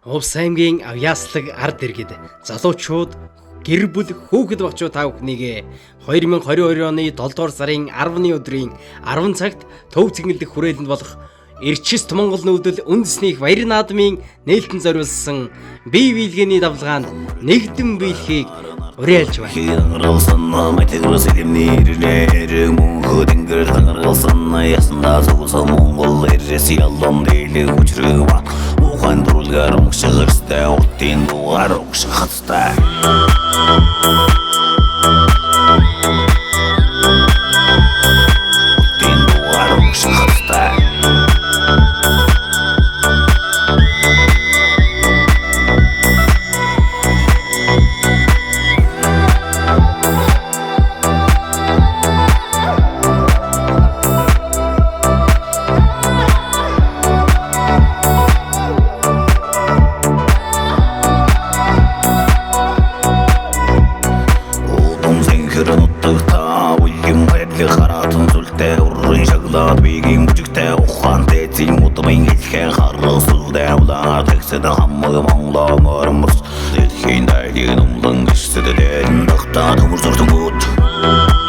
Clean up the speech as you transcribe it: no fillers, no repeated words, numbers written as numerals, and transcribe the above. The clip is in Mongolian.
Увс аймгийн Авьяаслаг ард иргэд залуучууд гэр бүл хүүхэд багчуу та бүхнийг 2022 оны 7 дугаар сарын 10-ны өдрийн 10 цагт төв цэгнэлдэх хүрээлэнд болох Эрчист Монгол нүүдэл үндэсний баяр наадмын нээлтэн зориулсан бие биелгээний давлгаанд нэгдэн биелэхийг уриалж байна. Дэлхийн дайны номлон гисэд дээрэн багтаад өмөр зуртан гүт